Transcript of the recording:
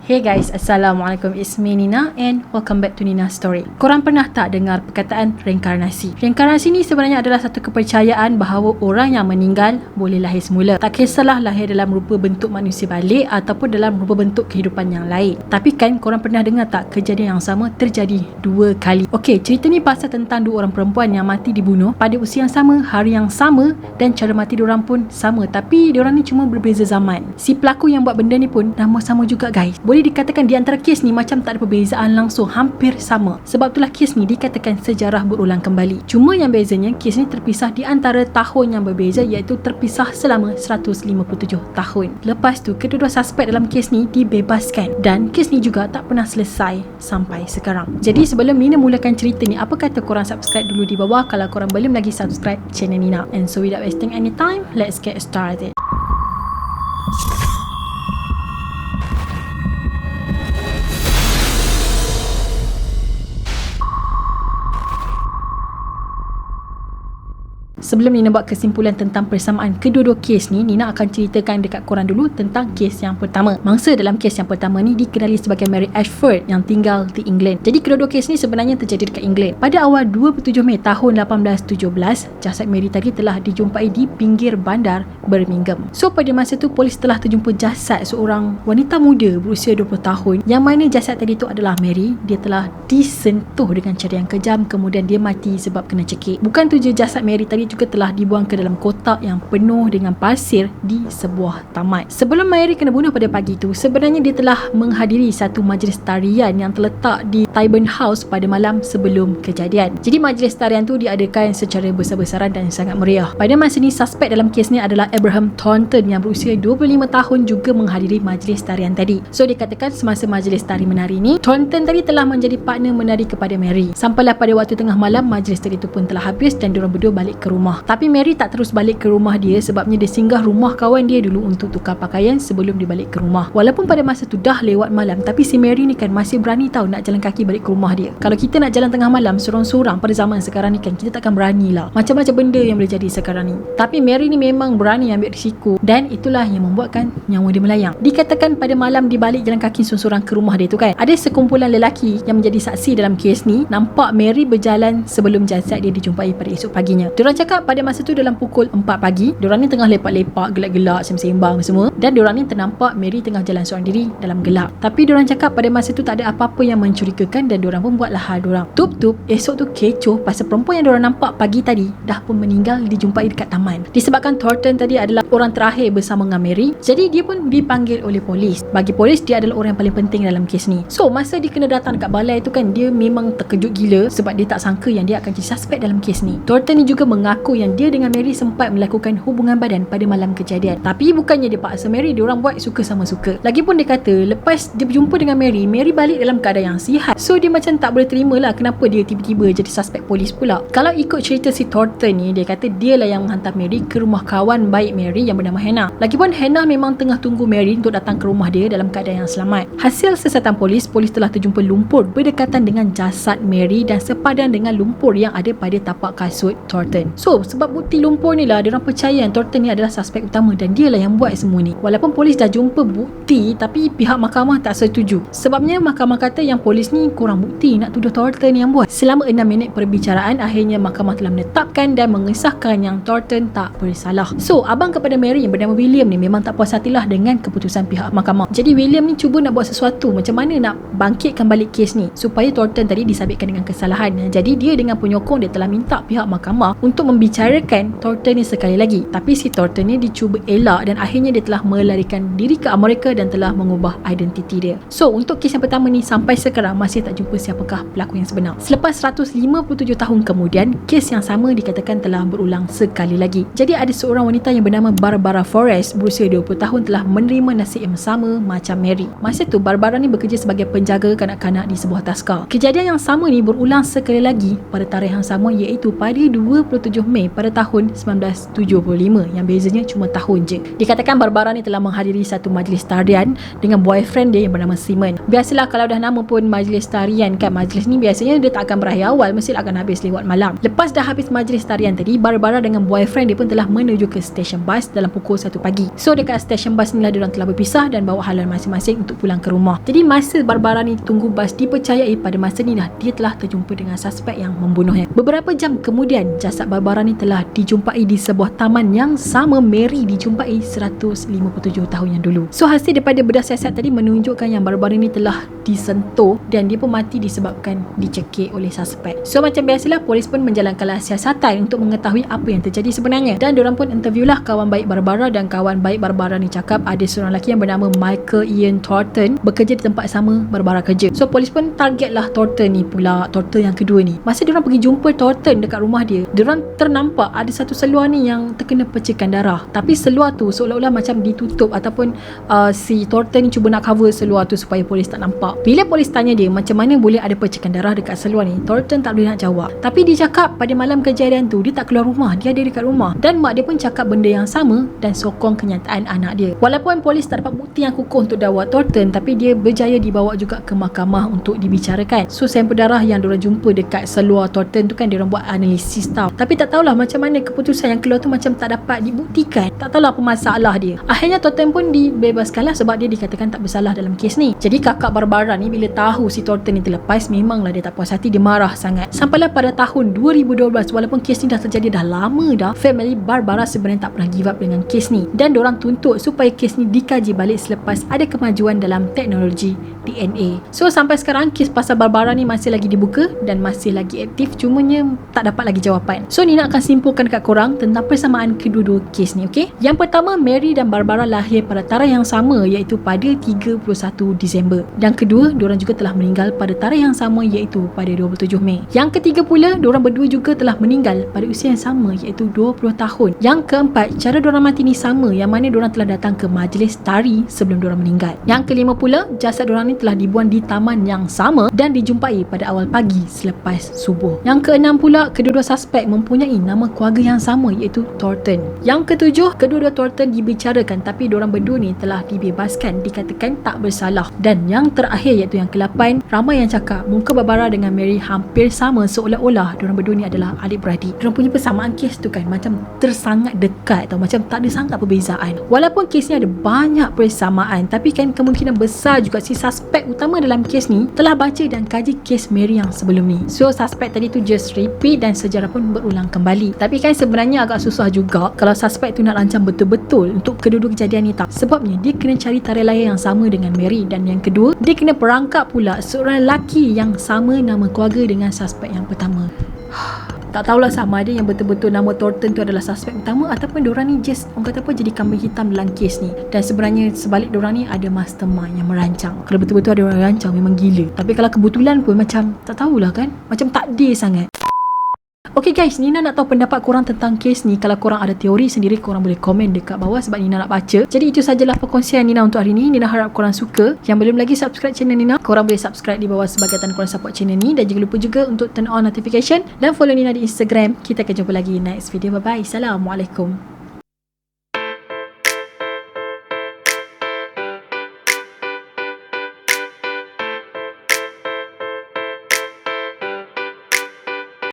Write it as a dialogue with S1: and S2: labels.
S1: Hey guys, Assalamualaikum. It's me Nina and welcome back to Nina Story. Korang pernah tak dengar perkataan reinkarnasi? Reinkarnasi ni sebenarnya adalah satu kepercayaan bahawa orang yang meninggal boleh lahir semula. Tak kisahlah lahir dalam rupa bentuk manusia balik ataupun dalam rupa bentuk kehidupan yang lain. Tapi kan korang pernah dengar tak kejadian yang sama terjadi 2 kali? Okey, cerita ni pasal tentang 2 orang perempuan yang mati dibunuh pada usia yang sama, hari yang sama dan cara mati diorang pun sama. Tapi diorang ni cuma berbeza zaman. Si pelaku yang buat benda ni pun nama sama juga guys. Boleh dikatakan di antara kes ni macam tak ada perbezaan langsung, hampir sama. Sebab itulah kes ni dikatakan sejarah berulang kembali. Cuma yang bezanya kes ni terpisah di antara tahun yang berbeza, iaitu terpisah selama 157 tahun. Lepas tu kedua-dua suspek dalam kes ni dibebaskan dan kes ni juga tak pernah selesai sampai sekarang. Jadi sebelum Nina mulakan cerita ni, apa kata korang subscribe dulu di bawah kalau korang belum lagi subscribe channel Nina. And so without wasting any time, let's get started. Sebelum Nina buat kesimpulan tentang persamaan kedua-dua kes ni, Nina akan ceritakan dekat korang dulu tentang kes yang pertama. Mangsa dalam kes yang pertama ni dikenali sebagai Mary Ashford yang tinggal di England. Jadi kedua-dua kes ni sebenarnya terjadi dekat England. Pada awal 27 Mei tahun 1817, jasad Mary tadi telah dijumpai di pinggir bandar Birmingham. So pada masa tu polis telah terjumpa jasad seorang wanita muda berusia 20 tahun, yang mana jasad tadi tu adalah Mary. Dia telah disentuh dengan cara yang kejam, kemudian dia mati sebab kena cekik. Bukan tu je, jasad Mary tadi juga telah dibuang ke dalam kotak yang penuh dengan pasir di sebuah taman. Sebelum Mary kena bunuh pada pagi tu, sebenarnya dia telah menghadiri satu majlis tarian yang terletak di Tyburn House pada malam sebelum kejadian. Jadi majlis tarian tu diadakan secara besar-besaran dan sangat meriah. Pada masa ni suspek dalam kes ni adalah Abraham Thornton yang berusia 25 tahun juga menghadiri majlis tarian tadi. So dikatakan semasa majlis tari menari ni, Thornton tadi telah menjadi partner menari kepada Mary. Sampailah pada waktu tengah malam, majlis tadi tu pun telah habis dan diorang berdua balik ke rumah. Tapi Mary tak terus balik ke rumah dia, sebabnya dia singgah rumah kawan dia dulu untuk tukar pakaian sebelum dia balik ke rumah. Walaupun pada masa tu dah lewat malam, tapi si Mary ni kan masih berani tahu nak jalan kaki balik ke rumah dia. Kalau kita nak jalan tengah malam sorang-sorang pada zaman sekarang ni kan, kita takkan berani lah. Macam-macam benda yang boleh jadi sekarang ni. Tapi Mary ni memang berani ambil risiko, dan itulah yang membuatkan nyawa dia melayang. Dikatakan pada malam di balik jalan kaki sorang-sorang ke rumah dia tu kan, ada sekumpulan lelaki yang menjadi saksi dalam kes ni nampak Mary berjalan sebelum jasad dia dijumpai pada esok paginya. Diorang cakap pada masa tu dalam pukul 4 pagi, diorang ni tengah lepak-lepak, gelak-gelak, sembang semua, dan diorang ni ternampak Mary tengah jalan seorang diri dalam gelap. Tapi diorang cakap pada masa tu tak ada apa-apa yang mencurigakan dan diorang pun buatlah hal diorang. Tup-tup, esok tu kecoh pasal perempuan yang diorang nampak pagi tadi dah pun meninggal dijumpai dekat taman. Disebabkan Thornton tadi adalah orang terakhir bersama dengan Mary, jadi dia pun dipanggil oleh polis. Bagi polis, dia adalah orang yang paling penting dalam kes ni. So masa dia kena datang dekat balai tu kan, dia memang terkejut gila sebab dia tak sangka yang dia akan jadi suspek dalam kes ni. Thornton ni juga mengaku yang dia dengan Mary sempat melakukan hubungan badan pada malam kejadian. Tapi bukannya dia paksa Mary, diorang buat suka sama suka. Lagipun dia kata lepas dia berjumpa dengan Mary, Mary balik dalam keadaan yang sihat. So dia macam tak boleh terima lah kenapa dia tiba-tiba jadi suspek polis pula. Kalau ikut cerita si Thornton ni, dia kata dia lah yang menghantar Mary ke rumah kawan baik Mary yang bernama Hannah. Lagipun Hannah memang tengah tunggu Mary untuk datang ke rumah dia dalam keadaan yang selamat. Hasil siasatan polis telah terjumpa lumpur berdekatan dengan jasad Mary dan sepadan dengan lumpur yang ada pada tapak kasut Thornton. So sebab bukti lumpur ni lah, diorang percaya yang Thornton ni adalah suspek utama dan dia lah yang buat semua ni. Walaupun polis dah jumpa bukti, tapi pihak mahkamah tak setuju. Sebabnya mahkamah kata yang polis ni kurang bukti nak tuduh Thornton yang buat. Selama 6 minit perbicaraan, akhirnya mahkamah telah menetapkan dan mengesahkan yang Thornton tak bersalah. So abang kepada Mary yang bernama William ni memang tak puas hatilah dengan keputusan pihak mahkamah. Jadi William ni cuba nak buat sesuatu, macam mana nak bangkitkan balik kes ni supaya Thornton tadi disabitkan dengan kesalahan. Jadi dia dengan penyokong dia telah minta pihak mahkamah untuk membicarakan Thornton ni sekali lagi. Tapi si Thornton ni dicuba elak dan akhirnya dia telah melarikan diri ke Amerika dan telah mengubah identiti dia. So untuk kes yang pertama ni sampai sekarang masih tak jumpa siapakah pelaku yang sebenar. Selepas 157 tahun kemudian, kes yang sama dikatakan telah berulang sekali lagi. Jadi ada seorang wanita yang bernama Barbara Forrest berusia 20 tahun telah menerima nasib yang sama macam Mary. Masa tu Barbara ni bekerja sebagai penjaga kanak-kanak di sebuah taska. Kejadian yang sama ni berulang sekali lagi pada tarikh yang sama, iaitu pada 27 Mei pada tahun 1975, yang bezanya cuma tahun je. Dikatakan Barbara ni telah menghadiri satu majlis tarian dengan boyfriend dia yang bernama Simon. Biasalah kalau dah nama pun majlis tarian kan, majlis ni biasanya dia tak akan berakhir awal, mesti akan habis lewat malam. Lepas dah habis majlis tarian tadi, Barbara dengan boyfriend dia pun telah menuju ke stesen bas dalam pukul 1 pagi. So dekat stesen bas ni lah diorang telah berpisah dan bawa haluan masing-masing untuk pulang ke rumah. Jadi masa Barbara ni tunggu bas, dipercayai pada masa ni dah dia telah terjumpa dengan suspek yang membunuhnya. Beberapa jam kemudian, jasad Barbara ni telah dijumpai di sebuah taman yang sama Mary dijumpai 157 tahun yang dulu. So hasil daripada bedah siasat tadi menunjukkan yang Barbara ni telah disentuh dan dia pun mati disebabkan dicekik oleh suspek. So macam biasalah, polis pun menjalankanlah siasatan untuk mengetahui apa yang terjadi sebenarnya, dan diorang pun interviewlah kawan baik Barbara, dan kawan baik Barbara ni cakap ada seorang lelaki yang bernama Michael Ian Thornton bekerja di tempat sama Barbara kerja. So polis pun targetlah Thornton ni pula, Thornton yang kedua ni. Masa diorang pergi jumpa Thornton dekat rumah dia, diorang ternampak ada satu seluar ni yang terkena percikan darah, tapi seluar tu seolah-olah macam ditutup, ataupun si Thornton ni cuba nak cover seluar tu supaya polis tak nampak. Bila polis tanya dia macam mana boleh ada percikan darah dekat seluar ni, Thornton tak boleh nak jawab. Tapi dia cakap pada malam kejadian tu dia tak keluar rumah, dia ada dekat rumah, dan mak dia pun cakap benda yang sama dan sokong kenyataan anak dia. Walaupun polis tak dapat bukti yang kukuh untuk dakwa Thornton, tapi dia berjaya dibawa juga ke mahkamah untuk dibicarakan. So sampel darah yang diorang jumpa dekat seluar Thornton tu kan, diorang buat analisis tau, tapi tak tahulah macam mana keputusan yang keluar tu macam tak dapat dibuktikan. Tak tahulah apa masalah dia. Akhirnya Thornton pun dibebaskanlah sebab dia dikatakan tak bersalah dalam kes ni. Jadi kakak Barbara ni bila tahu si Thornton ni terlepas, memanglah dia tak puas hati, dia marah sangat. Sampailah pada tahun 2012, walaupun kes ni dah terjadi dah lama dah, family Barbara sebenarnya tak pernah give up dengan kes ni, dan diorang tuntut supaya kes ni dikaji balik selepas ada kemajuan dalam teknologi DNA. So sampai sekarang kes pasal Barbara ni masih lagi dibuka dan masih lagi aktif, cumanya tak dapat lagi jawapan. So Nina akan simpulkan dekat korang tentang persamaan kedua-dua kes ni, okey? Yang pertama, Mary dan Barbara lahir pada tarikh yang sama, iaitu pada 31 Disember. Yang kedua, diorang juga telah meninggal pada tarikh yang sama, iaitu pada 27 Mei. Yang ketiga pula, diorang berdua juga telah meninggal pada usia yang sama, iaitu 20 tahun. Yang keempat, cara diorang mati ni sama, yang mana diorang telah datang ke majlis tari sebelum diorang meninggal. Yang kelima pula, jasad diorang ni telah dibuang di taman yang sama dan dijumpai pada awal pagi selepas subuh. Yang keenam pula, kedua-dua suspek mempunyai nama keluarga yang sama, iaitu Thornton. Yang ketujuh, kedua-dua Thornton dibicarakan, tapi diorang berdua ni telah dibebaskan, dikatakan tak bersalah. Dan yang terakhir iaitu yang ke-8, ramai yang cakap muka Barbara dengan Mary hampir sama, seolah-olah diorang berdua ni adalah adik-beradik. Diorang punya persamaan kes tu kan macam tersangat dekat tau, macam tak ada sangat perbezaan. Walaupun kes ni ada banyak persamaan, tapi kan kemungkinan besar juga si suspek utama dalam kes ni telah baca dan kaji kes Mary yang sebelum ni. So suspek tadi tu just repeat dan sejarah pun berulang kembali. Tapi kan sebenarnya agak susah juga kalau suspek tu nak rancang betul-betul untuk kedua-dua kejadian ni tak. Sebabnya dia kena cari tarikh lahir yang sama dengan Mary, dan yang kedua dia kena perangkap pula seorang lelaki yang sama nama keluarga dengan suspek yang pertama. Tak tahulah sama ada yang betul-betul nama Thornton tu adalah suspek utama, ataupun diorang ni just orang kata apa, jadi kambing hitam dalam kes ni, dan sebenarnya sebalik diorang ni ada mastermind yang merancang. Kalau betul-betul ada orang rancang memang gila, tapi kalau kebetulan pun macam tak tahulah kan, macam takdir sangat. Okay guys, Nina nak tahu pendapat korang tentang kes ni. Kalau korang ada teori sendiri, korang boleh komen dekat bawah sebab Nina nak baca. Jadi itu sajalah perkongsian Nina untuk hari ni. Nina harap korang suka. Yang belum lagi subscribe channel Nina, korang boleh subscribe di bawah sebagai tanda korang support channel ni. Dan jangan lupa juga untuk turn on notification dan follow Nina di Instagram. Kita akan jumpa lagi next video. Bye bye. Assalamualaikum.